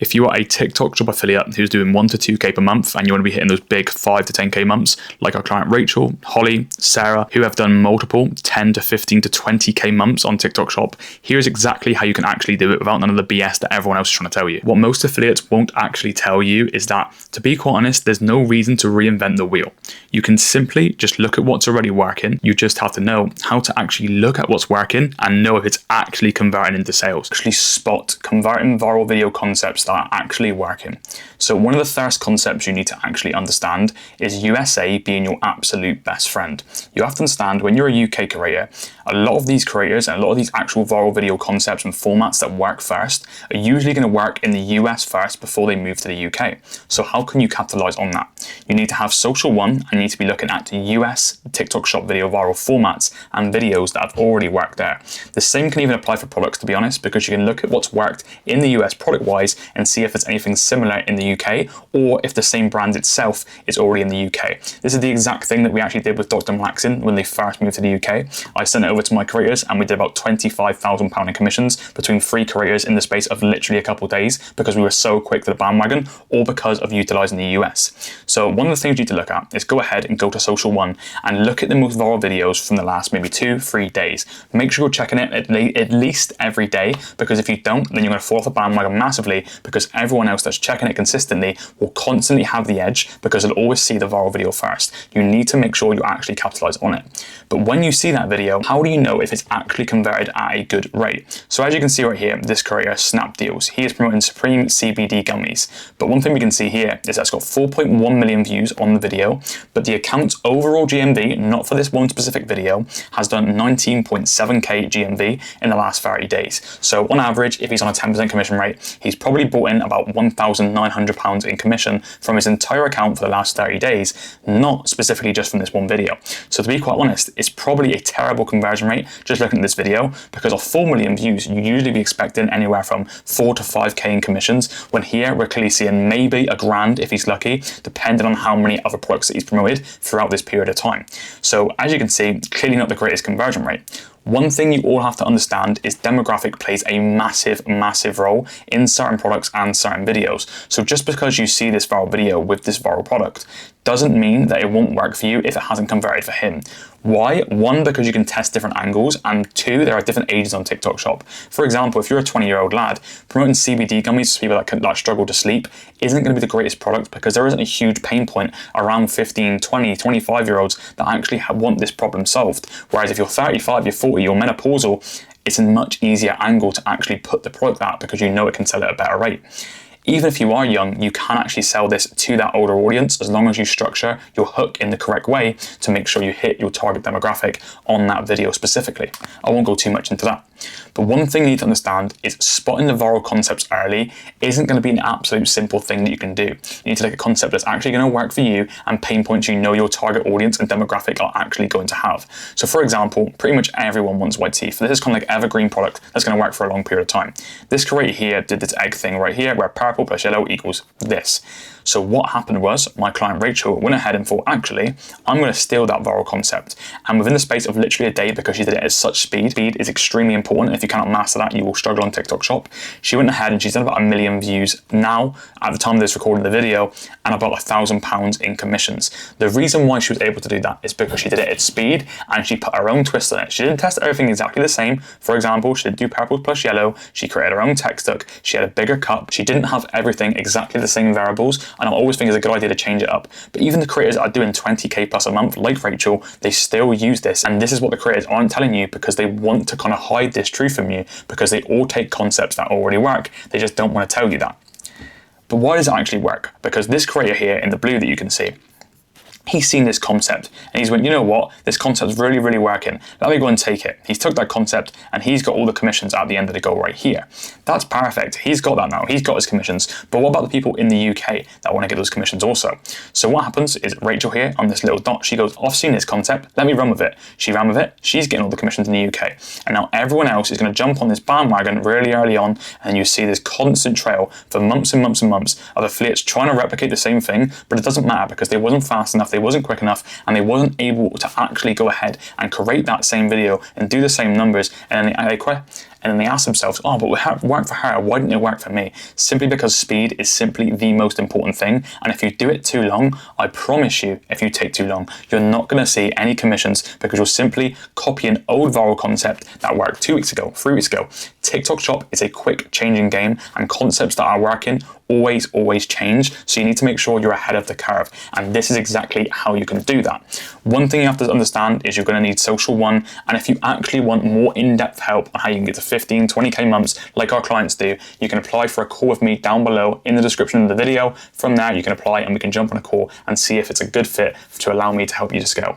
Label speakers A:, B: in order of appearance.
A: If you are a TikTok shop affiliate who's doing 1 to 2K per month and you want to be hitting those big 5 to 10K months, like our client Rachel, Holly, Sarah, who have done multiple 10 to 15 to 20K months on TikTok shop, here's exactly how you can actually do it without none of the BS that everyone else is trying to tell you. What most affiliates won't actually tell you is that, to be quite honest, there's no reason to reinvent the wheel. You can simply just look at what's already working. You just have to know how to actually look at what's working and know if it's actually converting into sales. Actually spot converting viral video concepts that are actually working. So one of the first concepts you need to actually understand is USA being your absolute best friend. You have to understand when you're a UK creator, a lot of these creators and a lot of these actual viral video concepts and formats that work first are usually going to work in the US first before they move to the UK. So how can you capitalize on that? You need to have social one and you need to be looking at US TikTok shop video viral formats and videos that have already worked there. The same can even apply for products, to be honest, because you can look at what's worked in the US product wise and see if there's anything similar in the UK or if the same brand itself is already in the UK. This is the exact thing that we actually did with Dr. Malaxin when they first moved to the UK. I sent it over to my creators and we did about £25,000 in commissions between 3 creators in the space of literally a couple of days because we were so quick to the bandwagon, all because of utilizing the US. So one of the things you need to look at is go ahead and go to Social One and look at the most viral videos from the last maybe 2-3 days. Make sure you're checking it at least every day, because if you don't, then you're going to fall off the bandwagon massively, because everyone else that's checking it consistently will constantly have the edge because they'll always see the viral video first. You need to make sure you actually capitalize on it. But when you see that video, how do you know if it's actually converted at a good rate? So as you can see right here, this creator, Snap Deals, he is promoting Supreme CBD gummies. But one thing we can see here is that it's got 4.1 million views on the video, but the account's overall GMV, not for this one specific video, has done 19.7k GMV in the last 30 days. So on average, if he's on a 10% commission rate, he's probably brought in about £1,900 in commission from his entire account for the last 30 days, not specifically just from this one video. So to be quite honest, it's probably a terrible conversion rate just looking at this video, because of 4 million views, you usually be expecting anywhere from 4 to 5k in commissions, when here we're clearly seeing maybe a grand if he's lucky, depending on how many other products that he's promoted throughout this period of time. So as you can see, clearly not the greatest conversion rate. One thing you all have to understand is demographic plays a massive role in certain products and certain videos. So just because you see this viral video with this viral product doesn't mean that it won't work for you if it hasn't converted for him. Why? 1, because you can test different angles, and 2, there are different ages on TikTok shop. For example, if you're a 20-year-old lad, promoting CBD gummies to people that struggle to sleep isn't going to be the greatest product, because there isn't a huge pain point around 15, 20, 25-year-olds that actually want this problem solved. Whereas if you're 35, you're 40, you're menopausal, it's a much easier angle to actually put the product out because you know it can sell at a better rate. Even if you are young, you can actually sell this to that older audience as long as you structure your hook in the correct way to make sure you hit your target demographic on that video specifically. I won't go too much into that. But one thing you need to understand is spotting the viral concepts early isn't going to be an absolute simple thing that you can do. You need to take a concept that's actually going to work for you and pain points you know your target audience and demographic are actually going to have. So for example, pretty much everyone wants white teeth. This is kind of like evergreen product that's going to work for a long period of time. This creator here did this egg thing right here where purple plus yellow equals this. So what happened was my client Rachel went ahead and thought, actually, I'm going to steal that viral concept. And within the space of literally a day, because she did it at such speed is extremely important. If you cannot master that, you will struggle on TikTok shop. She went ahead and she's done about 1 million views now at the time of this recording the video, and about £1,000 in commissions. The reason why she was able to do that is because she did it at speed and she put her own twist on it. She didn't test everything exactly the same. For example, she didn't do purple plus yellow. She created her own text hook. She had a bigger cup. She didn't have everything exactly the same variables. And I always think it's a good idea to change it up. But even the creators that are doing 20k plus a month, like Rachel, they still use this. And this is what the creators aren't telling you, because they want to kind of hide this truth from you, because they all take concepts that already work. They just don't want to tell you that. But why does it actually work? Because this creator here in the blue that you can see, he's seen this concept and he's went, you know what, this concept's really working. Let me go and take it. He's took that concept and he's got all the commissions at the end of the goal right here. That's perfect. He's got that now. He's got his commissions. But what about the people in the UK that want to get those commissions also? So what happens is Rachel here on this little dot, she goes, I've seen this concept. Let me run with it. She ran with it. She's getting all the commissions in the UK. And now everyone else is going to jump on this bandwagon really early on. And you see this constant trail for months and months and months of affiliates trying to replicate the same thing, but it doesn't matter because they wasn't fast enough. They wasn't quick enough, and they wasn't able to actually go ahead and create that same video and do the same numbers, and then and then they ask themselves, oh, but it worked for her, why didn't it work for me? Simply because speed is simply the most important thing, and if you do it too long, I promise you, if you take too long, you're not going to see any commissions because you'll simply copy an old viral concept that worked 2 weeks ago, 3 weeks ago. TikTok Shop is a quick changing game, and concepts that are working always change, so you need to make sure you're ahead of the curve, and this is exactly how you can do that. One thing you have to understand is you're going to need Social One, and if you actually want more in-depth help on how you can get to 15, 20k months like our clients do, you can apply for a call with me down below in the description of the video. From there you can apply and we can jump on a call and see if it's a good fit to allow me to help you to scale.